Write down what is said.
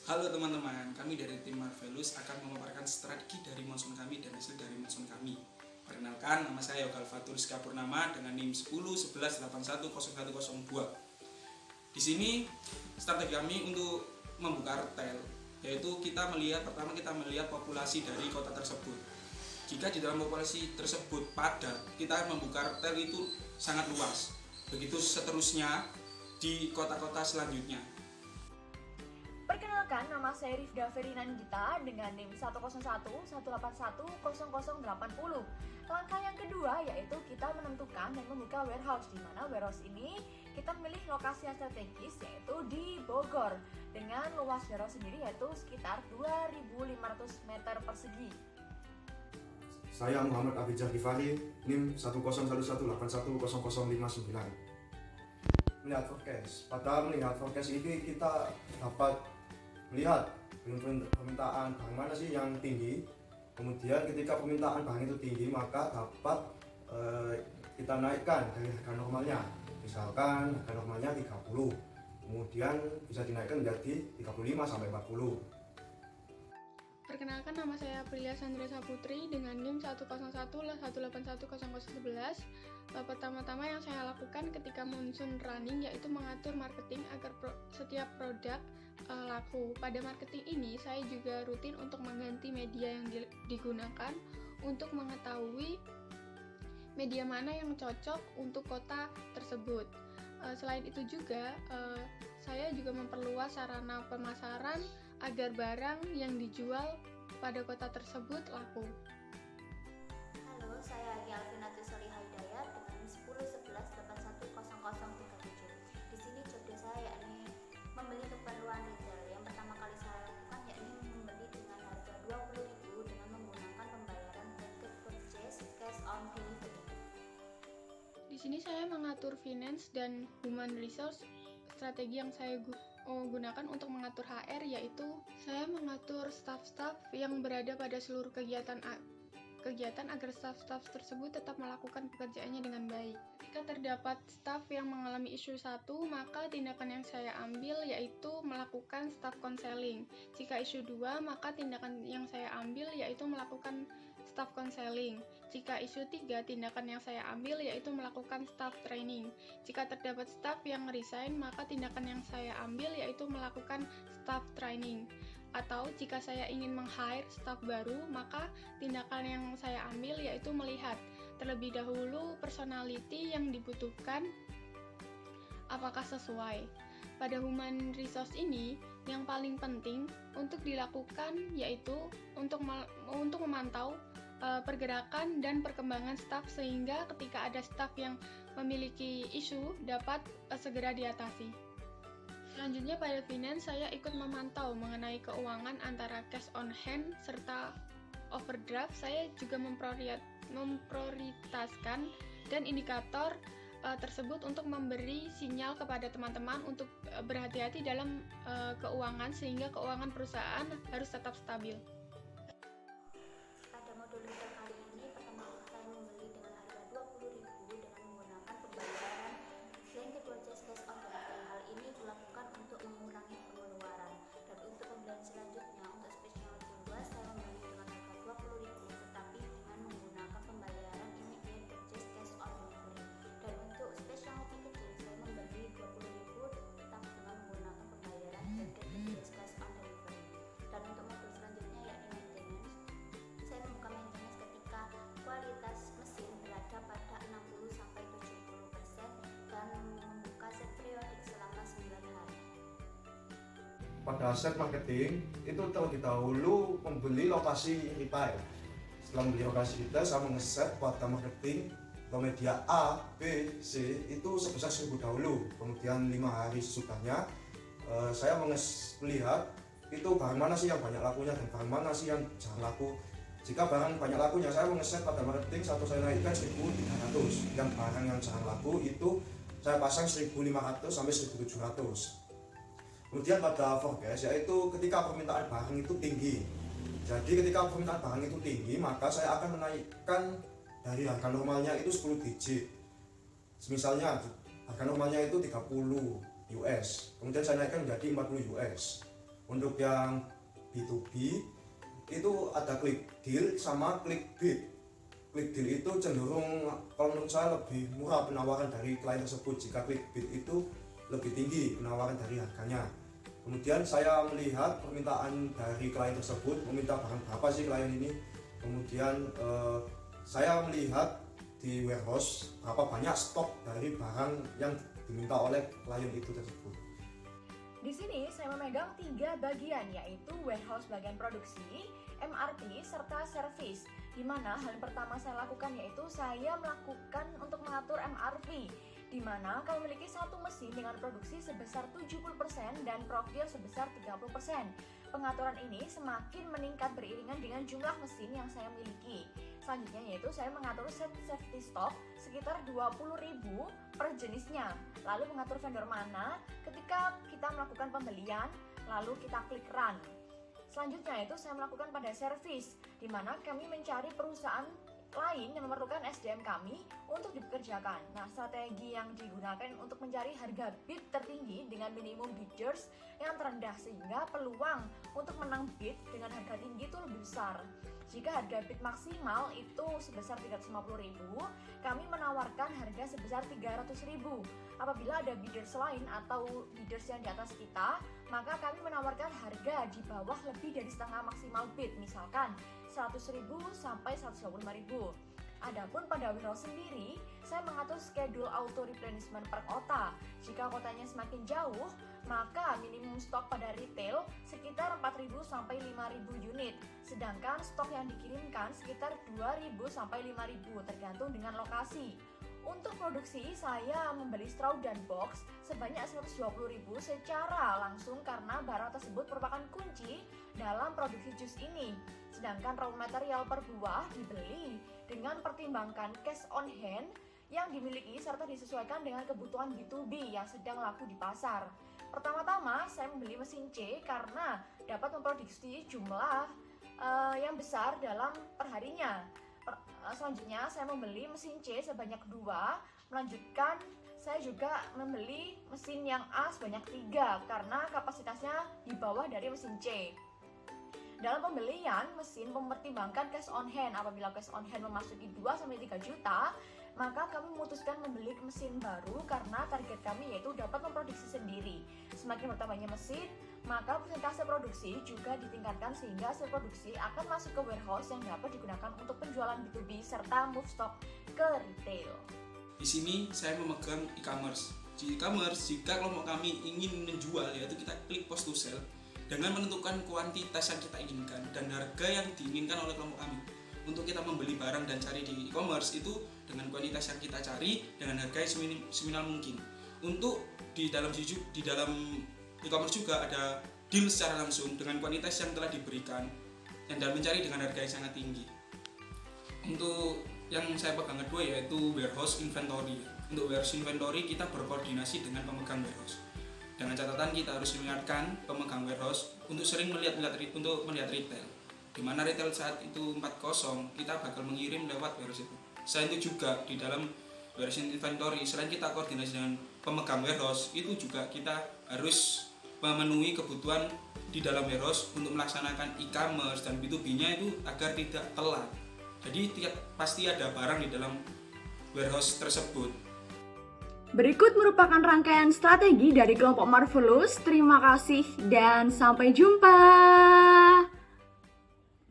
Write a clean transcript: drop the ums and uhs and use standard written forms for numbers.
Halo teman-teman, kami dari tim Marvelous akan memaparkan strategi dari monsoon kami dan hasil dari monsoon kami. Perkenalkan, nama saya Yogal Fatur Rizka Purnama dengan NIM 1011810102. Di sini strategi kami untuk membuka retail, yaitu pertama kita melihat populasi dari kota tersebut. Jika di dalam populasi tersebut padat, kita membuka retail itu sangat luas. Begitu seterusnya di kota-kota selanjutnya. Perkenalkan, nama saya Rifda Ferinandita dengan NIM 10118100080. Langkah yang kedua yaitu kita menentukan dan membuka warehouse, di mana warehouse ini kita memilih lokasi yang strategis yaitu di Bogor dengan luas warehouse sendiri yaitu sekitar 2.500 meter persegi. Saya Muhammad Abidjah Gifari, NIM 10118100059. Melihat forecast. Pada melihat forecast ini kita dapat melihat permintaan barang mana sih yang tinggi. Kemudian ketika permintaan barang itu tinggi maka dapat kita naikkan dari harga normalnya. Misalkan harga normalnya 30, kemudian bisa dinaikkan menjadi 35 sampai 40. Perkenalkan, nama saya Aprilia Sandresa Putri dengan NIM 10118100011. Pertama-tama yang saya lakukan ketika monsoon running yaitu mengatur marketing agar setiap produk laku. Pada marketing ini saya juga rutin untuk mengganti media yang digunakan untuk mengetahui media mana yang cocok untuk kota tersebut. Selain itu juga saya juga memperluas sarana pemasaran agar barang yang dijual pada kota tersebut laku. Halo, saya Agi Alvinati Sori Hidayat dengan 1011810037. Di sini job desk saya yakni membeli keperluan retail. Yang pertama kali saya lakukan yakni membeli dengan harga 20.000 dengan menggunakan pembayaran packet purchase cash on delivery. Di sini saya mengatur finance dan human resource. Strategi yang saya gunakan untuk mengatur HR yaitu saya mengatur staff-staff yang berada pada seluruh kegiatan agar staff-staff tersebut tetap melakukan pekerjaannya dengan baik. Jika terdapat staff yang mengalami isu satu, maka tindakan yang saya ambil yaitu melakukan staff counseling. Jika isu 2, maka tindakan yang saya ambil yaitu melakukan staff counseling. Jika isu 3, tindakan yang saya ambil yaitu melakukan staff training. Jika terdapat staff yang resign, maka tindakan yang saya ambil yaitu melakukan staff training. Atau jika saya ingin meng-hire staff baru, maka tindakan yang saya ambil yaitu melihat terlebih dahulu personality yang dibutuhkan apakah sesuai. Pada human resource ini, yang paling penting untuk dilakukan yaitu untuk memantau pergerakan dan perkembangan staf sehingga ketika ada staf yang memiliki isu dapat segera diatasi. Selanjutnya pada finance, saya ikut memantau mengenai keuangan antara cash on hand serta overdraft. Saya juga memprioritaskan dan indikator tersebut untuk memberi sinyal kepada teman-teman untuk berhati-hati dalam keuangan sehingga keuangan perusahaan harus tetap stabil. Pada modul retail kali ini, pertama saya membeli dengan harga 20.000 dengan menggunakan pembayaran blanket purchase cash on delivery. Hal ini dilakukan untuk mengurangi pengeluaran. Dan untuk pembelian selanjutnya, untuk specialty 2, saya membeli dengan harga 20.000 tetapi dengan menggunakan pembayaran immediate purchase cash on delivery. Dan untuk specialty kecil, saya membeli 20.000 tetap dengan menggunakan pembayaran blanket purchase cash on delivery. Dan untuk modul selanjutnya yakni maintenance, saya membuka maintenance ketika kualitas mesin berada pada 60-70% dan membuka set periodik selama 9 hari. Pada set marketing itu terlebih dahulu membeli lokasi retail. Setelah membeli lokasi retail, saya mengeset pada marketing atau media A, B, C itu sebesar 1.000 dahulu. Kemudian 5 hari sesudahnya saya melihat itu barang mana sih yang banyak lakunya dan barang mana sih yang jarang laku. Jika barang banyak lakunya, saya mengeset pada marketing satu saya naikkan 1.300. Yang barang yang jarang laku itu saya pasang 1.500 sampai 1.700. Kemudian pada forecast yaitu ketika permintaan barang itu tinggi. Jadi ketika permintaan barang itu tinggi, maka saya akan menaikkan dari harga normalnya itu 10 digit. Misalnya harga normalnya itu 30 US, kemudian saya naikkan menjadi 40 US. Untuk yang B2B itu ada klik deal sama klik bid. Klik deal itu cenderung kalau menurut saya lebih murah penawaran dari klien tersebut, jika klik bid itu lebih tinggi penawaran dari harganya. Kemudian saya melihat permintaan dari klien tersebut, meminta barang berapa sih klien ini. Kemudian saya melihat di warehouse berapa banyak stok dari barang yang diminta oleh klien itu tersebut. Di sini saya memegang 3 bagian, yaitu warehouse bagian produksi, MRP, serta service. Di mana hal yang pertama saya lakukan yaitu saya melakukan untuk mengatur MRP, di mana kami memiliki satu mesin dengan produksi sebesar 70% dan profil sebesar 30%. Pengaturan ini semakin meningkat beriringan dengan jumlah mesin yang saya miliki. Selanjutnya yaitu saya mengatur set safety stock sekitar 20.000 per jenisnya. Lalu mengatur vendor mana ketika kita melakukan pembelian, lalu kita klik run. Selanjutnya itu saya melakukan pada service, di mana kami mencari perusahaan lain yang memerlukan SDM kami untuk dipekerjakan. Nah, strategi yang digunakan untuk mencari harga bid tertinggi dengan minimum bidders yang terendah, sehingga peluang untuk menang bid dengan harga tinggi itu lebih besar. Jika harga bid maksimal itu sebesar 350.000, kami menawarkan harga sebesar 300.000. Apabila ada bidders lain atau bidders yang di atas kita, maka kami menawarkan harga di bawah lebih dari setengah maksimal bid, misalkan 100.000 sampai 125.000. Adapun pada warehouse sendiri, saya mengatur schedule auto replenishment per kota. Jika kotanya semakin jauh, maka minimum stok pada retail sekitar 4.000 sampai 5.000 unit. Sedangkan stok yang dikirimkan sekitar 2.000 sampai 5.000 tergantung dengan lokasi. Untuk produksi, saya membeli straw dan box sebanyak 120.000 secara langsung karena barang tersebut merupakan kunci dalam produksi jus ini. Sedangkan raw material per buah dibeli dengan pertimbangkan cash on hand yang dimiliki serta disesuaikan dengan kebutuhan B2B yang sedang laku di pasar. Pertama-tama, saya membeli mesin C karena dapat memproduksi jumlah yang besar dalam perharinya. Selanjutnya saya membeli mesin C sebanyak 2. Melanjutkan saya juga membeli mesin yang A sebanyak 3 karena kapasitasnya di bawah dari mesin C. Dalam pembelian mesin mempertimbangkan cash on hand. Apabila cash on hand memasuki 2-3 juta, maka kami memutuskan membeli mesin baru karena target kami yaitu dapat memproduksi sendiri. Semakin bertambahnya mesin, maka persentase produksi juga ditingkatkan sehingga hasil produksi akan masuk ke warehouse yang dapat digunakan untuk penjualan B2B serta move stock ke retail. Di sini saya memegang e-commerce. Di e-commerce, jika kelompok kami ingin menjual, yaitu kita klik post to sell dengan menentukan kuantitas yang kita inginkan dan harga yang diinginkan oleh kelompok kami. Untuk kita membeli barang dan cari di e-commerce itu dengan kuantitas yang kita cari dengan harga yang seminimal mungkin. Untuk di dalam e-commerce juga ada deal secara langsung dengan kuantitas yang telah diberikan dan mencari dengan harga yang sangat tinggi. Untuk yang saya pegang kedua yaitu warehouse inventory. Untuk warehouse inventory kita berkoordinasi dengan pemegang warehouse. Dengan catatan kita harus mengingatkan pemegang warehouse untuk sering melihat retail. Di mana retail saat itu 40, kita bakal mengirim lewat warehouse itu. Selain itu juga di dalam warehouse inventory, selain kita koordinasi dengan pemegang warehouse, itu juga kita harus memenuhi kebutuhan di dalam warehouse untuk melaksanakan e-commerce dan B2B-nya itu agar tidak telat. Jadi pasti ada barang di dalam warehouse tersebut. Berikut merupakan rangkaian strategi dari kelompok Marvelous. Terima kasih dan sampai jumpa.